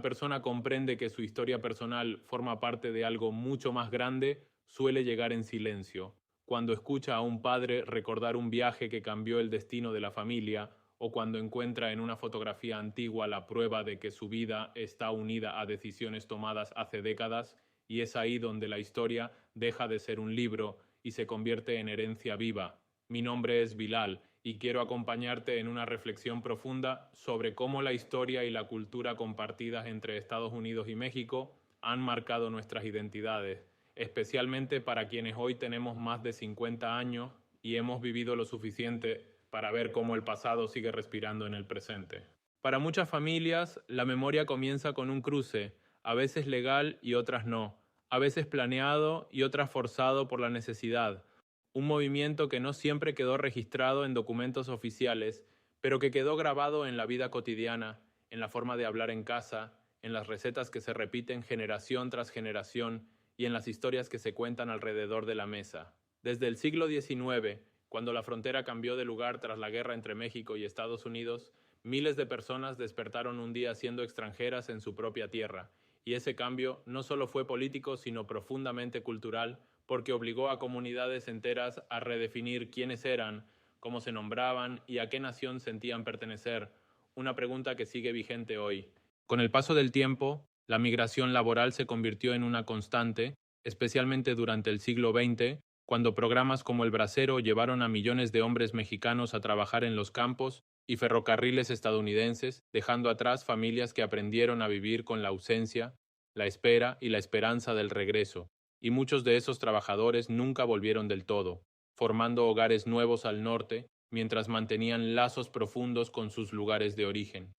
La persona comprende que su historia personal forma parte de algo mucho más grande, suele llegar en silencio. Cuando escucha a un padre recordar un viaje que cambió el destino de la familia, o cuando encuentra en una fotografía antigua la prueba de que su vida está unida a decisiones tomadas hace décadas, y es ahí donde la historia deja de ser un libro y se convierte en herencia viva. Mi nombre es Bilal y quiero acompañarte en una reflexión profunda sobre cómo la historia y la cultura compartidas entre Estados Unidos y México han marcado nuestras identidades, especialmente para quienes hoy tenemos más de 50 años y hemos vivido lo suficiente para ver cómo el pasado sigue respirando en el presente. Para muchas familias, la memoria comienza con un cruce, a veces legal y otras no, a veces planeado y otras forzado por la necesidad, un movimiento que no siempre quedó registrado en documentos oficiales, pero que quedó grabado en la vida cotidiana, en la forma de hablar en casa, en las recetas que se repiten generación tras generación y en las historias que se cuentan alrededor de la mesa. Desde el siglo XIX, cuando la frontera cambió de lugar tras la guerra entre México y Estados Unidos, miles de personas despertaron un día siendo extranjeras en su propia tierra, y ese cambio no solo fue político, sino profundamente cultural, porque obligó a comunidades enteras a redefinir quiénes eran, cómo se nombraban y a qué nación sentían pertenecer, una pregunta que sigue vigente hoy. Con el paso del tiempo, la migración laboral se convirtió en una constante, especialmente durante el siglo XX, cuando programas como El Bracero llevaron a millones de hombres mexicanos a trabajar en los campos y ferrocarriles estadounidenses, dejando atrás familias que aprendieron a vivir con la ausencia, la espera y la esperanza del regreso, y muchos de esos trabajadores nunca volvieron del todo, formando hogares nuevos al norte, mientras mantenían lazos profundos con sus lugares de origen.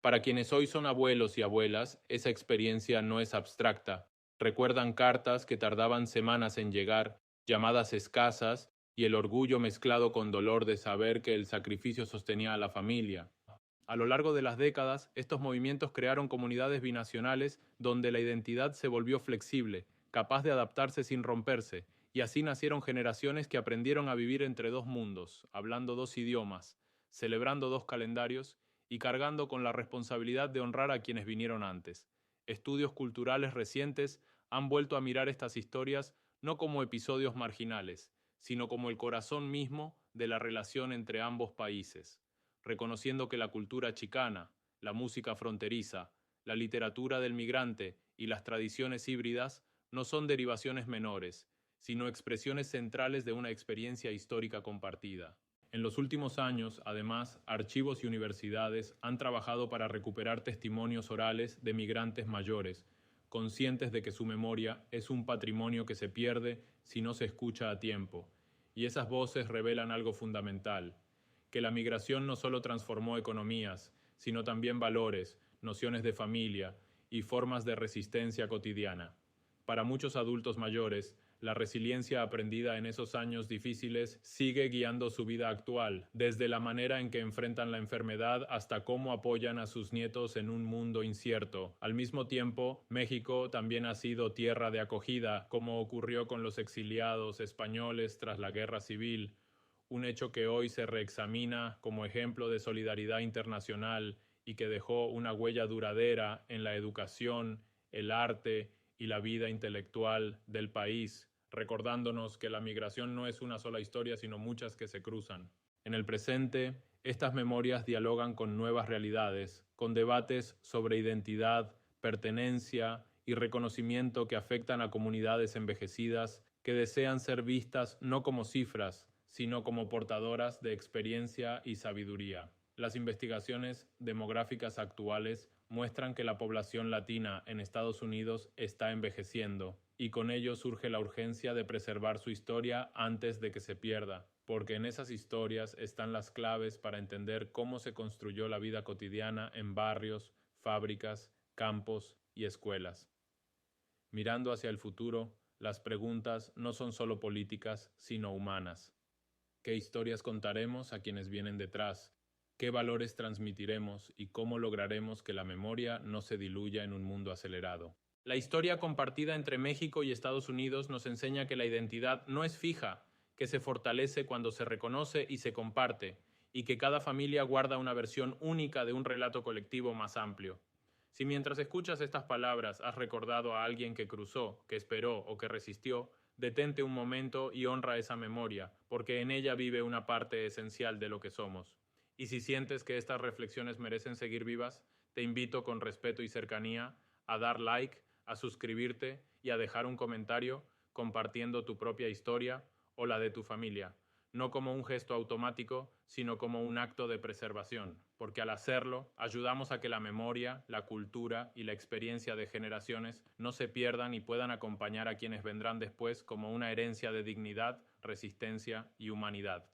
Para quienes hoy son abuelos y abuelas, esa experiencia no es abstracta. Recuerdan cartas que tardaban semanas en llegar, llamadas escasas y el orgullo mezclado con dolor de saber que el sacrificio sostenía a la familia. A lo largo de las décadas, estos movimientos crearon comunidades binacionales donde la identidad se volvió flexible, capaz de adaptarse sin romperse, y así nacieron generaciones que aprendieron a vivir entre dos mundos, hablando dos idiomas, celebrando dos calendarios y cargando con la responsabilidad de honrar a quienes vinieron antes. Estudios culturales recientes han vuelto a mirar estas historias no como episodios marginales, sino como el corazón mismo de la relación entre ambos países, reconociendo que la cultura chicana, la música fronteriza, la literatura del migrante y las tradiciones híbridas no son derivaciones menores, sino expresiones centrales de una experiencia histórica compartida. En los últimos años, además, archivos y universidades han trabajado para recuperar testimonios orales de migrantes mayores, conscientes de que su memoria es un patrimonio que se pierde si no se escucha a tiempo. Y esas voces revelan algo fundamental, que la migración no solo transformó economías, sino también valores, nociones de familia y formas de resistencia cotidiana. Para muchos adultos mayores, la resiliencia aprendida en esos años difíciles sigue guiando su vida actual, desde la manera en que enfrentan la enfermedad hasta cómo apoyan a sus nietos en un mundo incierto. Al mismo tiempo, México también ha sido tierra de acogida, como ocurrió con los exiliados españoles tras la Guerra Civil, un hecho que hoy se reexamina como ejemplo de solidaridad internacional y que dejó una huella duradera en la educación, el arte y la vida intelectual del país, recordándonos que la migración no es una sola historia, sino muchas que se cruzan. En el presente, estas memorias dialogan con nuevas realidades, con debates sobre identidad, pertenencia y reconocimiento que afectan a comunidades envejecidas que desean ser vistas no como cifras, sino como portadoras de experiencia y sabiduría. Las investigaciones demográficas actuales muestran que la población latina en Estados Unidos está envejeciendo, y con ello surge la urgencia de preservar su historia antes de que se pierda, porque en esas historias están las claves para entender cómo se construyó la vida cotidiana en barrios, fábricas, campos y escuelas. Mirando hacia el futuro, las preguntas no son solo políticas, sino humanas. ¿Qué historias contaremos a quienes vienen detrás? ¿Qué valores transmitiremos y cómo lograremos que la memoria no se diluya en un mundo acelerado? La historia compartida entre México y Estados Unidos nos enseña que la identidad no es fija, que se fortalece cuando se reconoce y se comparte, y que cada familia guarda una versión única de un relato colectivo más amplio. Si mientras escuchas estas palabras has recordado a alguien que cruzó, que esperó o que resistió, detente un momento y honra esa memoria, porque en ella vive una parte esencial de lo que somos. Y si sientes que estas reflexiones merecen seguir vivas, te invito con respeto y cercanía a dar like, a suscribirte y a dejar un comentario compartiendo tu propia historia o la de tu familia, no como un gesto automático, sino como un acto de preservación, porque al hacerlo ayudamos a que la memoria, la cultura y la experiencia de generaciones no se pierdan y puedan acompañar a quienes vendrán después como una herencia de dignidad, resistencia y humanidad.